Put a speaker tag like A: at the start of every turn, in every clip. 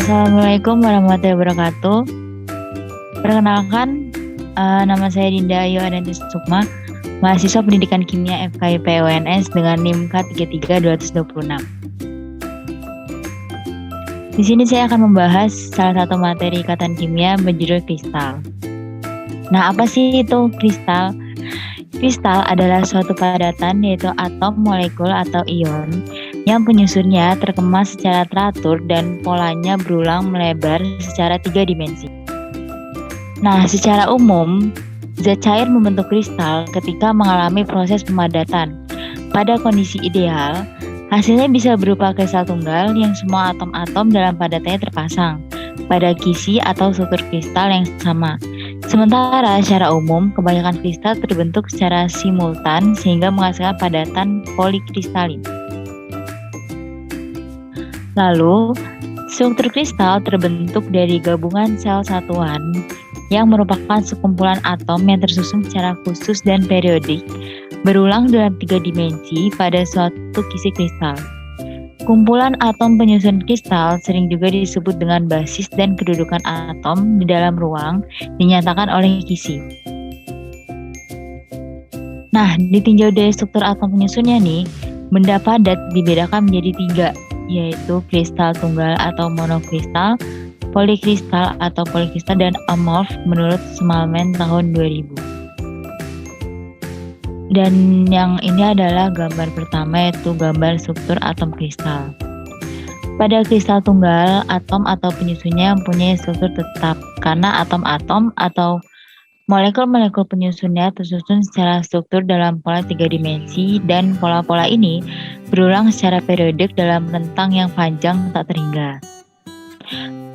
A: Assalamualaikum warahmatullahi wabarakatuh. Perkenalkan, nama saya Dinda Ayu Adanti Sukma, mahasiswa Pendidikan Kimia FKIP UNS dengan NIM K33226. Di sini saya akan membahas salah satu materi ikatan kimia berjudul kristal. Nah, apa sih itu kristal? Kristal adalah suatu padatan, yaitu atom, molekul, atau ion yang penyusunnya terkemas secara teratur dan polanya berulang melebar secara 3 dimensi. Nah, secara umum, zat cair membentuk kristal ketika mengalami proses pemadatan. Pada kondisi ideal, hasilnya bisa berupa kristal tunggal yang semua atom-atom dalam padatannya terpasang pada kisi atau struktur kristal yang sama. Sementara secara umum, kebanyakan kristal terbentuk secara simultan sehingga menghasilkan padatan polikristalin. Lalu, struktur kristal terbentuk dari gabungan sel satuan yang merupakan sekumpulan atom yang tersusun secara khusus dan periodik, berulang dalam 3 dimensi pada suatu kisi kristal. Kumpulan atom penyusun kristal sering juga disebut dengan basis, dan kedudukan atom di dalam ruang dinyatakan oleh kisi. Nah, ditinjau dari struktur atom penyusunnya nih, benda padat dibedakan menjadi 3, yaitu kristal tunggal atau monokristal, polikristal atau polikristal, dan amorf menurut Smallman tahun 2000. Dan yang ini adalah gambar pertama, yaitu gambar struktur atom kristal. Pada kristal tunggal, atom atau penyusunnya mempunyai struktur tetap karena atom-atom atau molekul-molekul penyusunnya tersusun secara struktur dalam pola 3 dimensi, dan pola-pola ini berulang secara periodik dalam rentang yang panjang tak terhingga.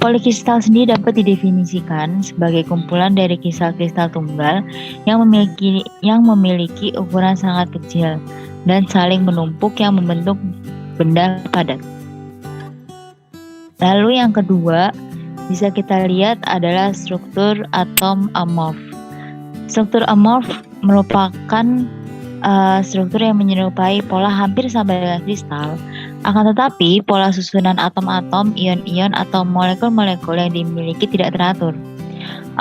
A: Polikristal sendiri dapat didefinisikan sebagai kumpulan dari kristal-kristal tunggal yang memiliki ukuran sangat kecil dan saling menumpuk yang membentuk benda padat. Lalu yang kedua bisa kita lihat adalah struktur atom amorf. Struktur amorf merupakan struktur yang menyerupai pola hampir sama dengan kristal. Akan tetapi, pola susunan atom-atom, ion-ion, atau molekul-molekul yang dimiliki tidak teratur.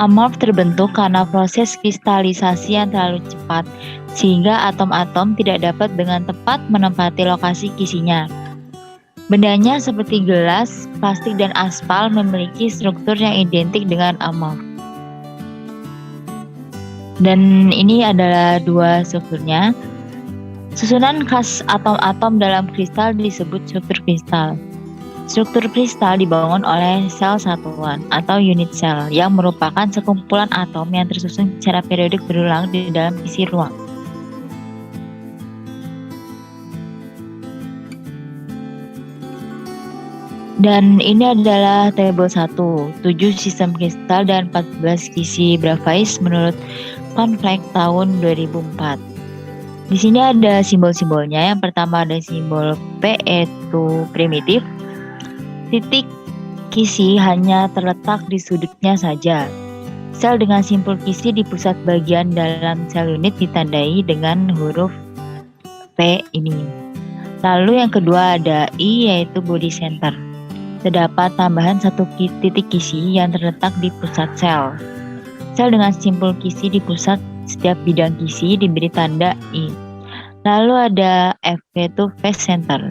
A: Amorf terbentuk karena proses kristalisasi yang terlalu cepat, sehingga atom-atom tidak dapat dengan tepat menempati lokasi kisinya. Bendanya seperti gelas, plastik, dan aspal memiliki struktur yang identik dengan amorf. Dan ini adalah 2 strukturnya. Susunan khas atom-atom dalam kristal disebut struktur kristal. Struktur kristal dibangun oleh sel satuan atau unit sel yang merupakan sekumpulan atom yang tersusun secara periodik berulang di dalam isi ruang. Dan ini adalah tabel 1, 7 sistem kristal dan 14 kisi Bravais menurut Van Vleck tahun 2004. Di sini ada simbol-simbolnya. Yang pertama ada simbol P, yaitu primitif. Titik kisi hanya terletak di sudutnya saja. Sel dengan simpul kisi di pusat bagian dalam sel unit ditandai dengan huruf P ini. Lalu yang kedua ada I, yaitu body center. Terdapat tambahan 1 titik kisi yang terletak di pusat sel. Sel dengan simpul kisi di pusat setiap bidang kisi diberi tanda I. Lalu ada F, yaitu face center.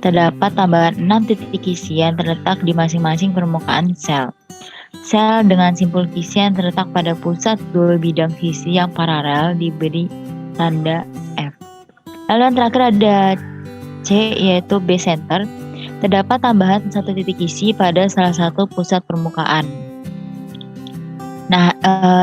A: Terdapat tambahan 6 titik kisi yang terletak di masing-masing permukaan sel. Sel dengan simpul kisi yang terletak pada pusat 2 bidang kisi yang paralel diberi tanda F. Lalu yang terakhir ada C, yaitu B center. Terdapat tambahan 1 titik kisi pada salah satu pusat permukaan. Nah,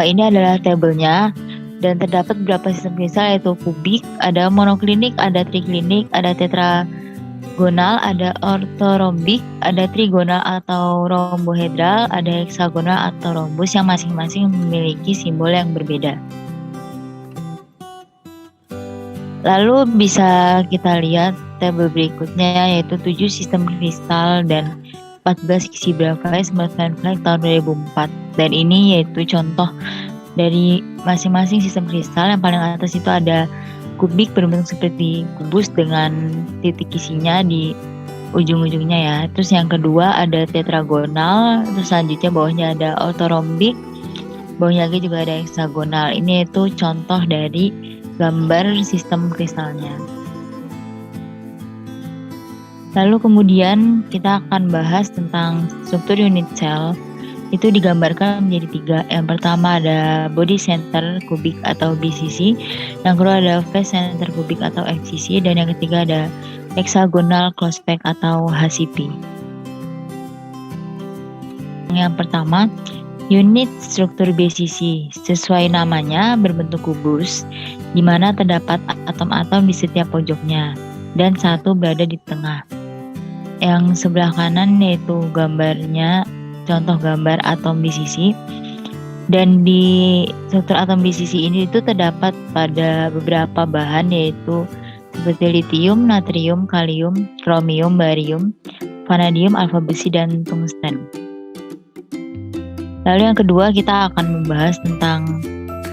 A: ini adalah tabelnya, dan terdapat beberapa sistem kristal, yaitu kubik, ada monoklinik, ada triklinik, ada tetragonal, ada ortorombik, ada trigonal atau rombohedral, ada heksagonal atau rhombus yang masing-masing memiliki simbol yang berbeda. Lalu bisa kita lihat tabel berikutnya, yaitu 7 sistem kristal dan 14 kisi Bravais menurut Van Vleck tahun 2004. Dan ini yaitu contoh dari masing-masing sistem kristal. Yang paling atas itu ada kubik berbentuk seperti kubus dengan titik kisinya di ujung-ujungnya ya. Terus yang kedua ada tetragonal, terus selanjutnya bawahnya ada ortorombik, bawahnya lagi juga ada heksagonal. Ini itu contoh dari gambar sistem kristalnya. Lalu kemudian kita akan bahas tentang struktur unit cell. Itu digambarkan menjadi 3. Yang pertama ada body center kubik atau BCC, yang kedua ada face center kubik atau FCC, dan yang ketiga ada hexagonal close pack atau HCP. Yang pertama, unit struktur BCC sesuai namanya berbentuk kubus, di mana terdapat atom-atom di setiap pojoknya dan satu berada di tengah. Yang sebelah kanan yaitu gambarnya, contoh gambar atom BCC, dan di struktur atom BCC ini itu terdapat pada beberapa bahan yaitu seperti lithium, natrium, kalium, kromium, barium, vanadium, alfa besi, dan tungsten. Lalu yang kedua kita akan membahas tentang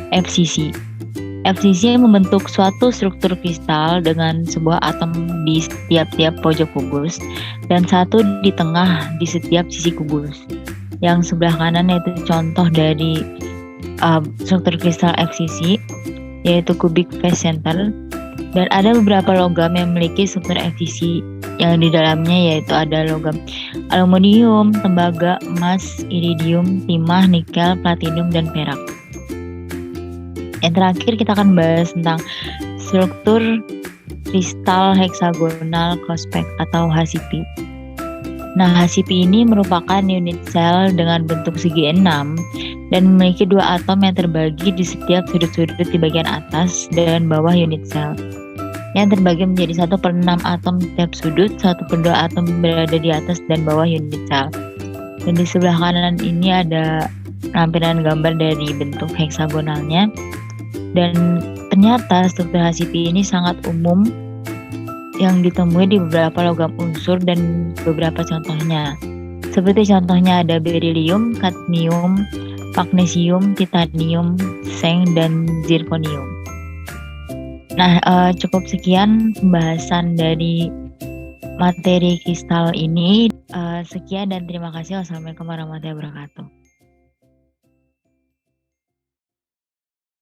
A: FCC. FCC membentuk suatu struktur kristal dengan sebuah atom di setiap pojok kubus dan satu di tengah di setiap sisi kubus. Yang sebelah kanan yaitu contoh dari struktur kristal FCC, yaitu cubic phase center, dan ada beberapa logam yang memiliki struktur FCC yang di dalamnya, yaitu ada logam aluminium, tembaga, emas, iridium, timah, nikel, platinum, dan perak. Yang terakhir kita akan bahas tentang struktur kristal heksagonal close pack atau HCP. Nah, HCP ini merupakan unit sel dengan bentuk segi 6 dan memiliki 2 atom yang terbagi di setiap sudut-sudut di bagian atas dan bawah unit sel, yang terbagi menjadi 1/6 atom di setiap sudut, 1/2 atom berada di atas dan bawah unit sel. Dan di sebelah kanan ini ada tampilan gambar dari bentuk heksagonalnya. Dan ternyata struktur HCP ini sangat umum yang ditemui di beberapa logam unsur dan beberapa contohnya. Seperti contohnya ada berilium, kadmium, magnesium, titanium, seng, dan zirconium. Nah, cukup sekian pembahasan dari materi kristal ini. Sekian dan terima kasih. Wassalamualaikum warahmatullahi wabarakatuh.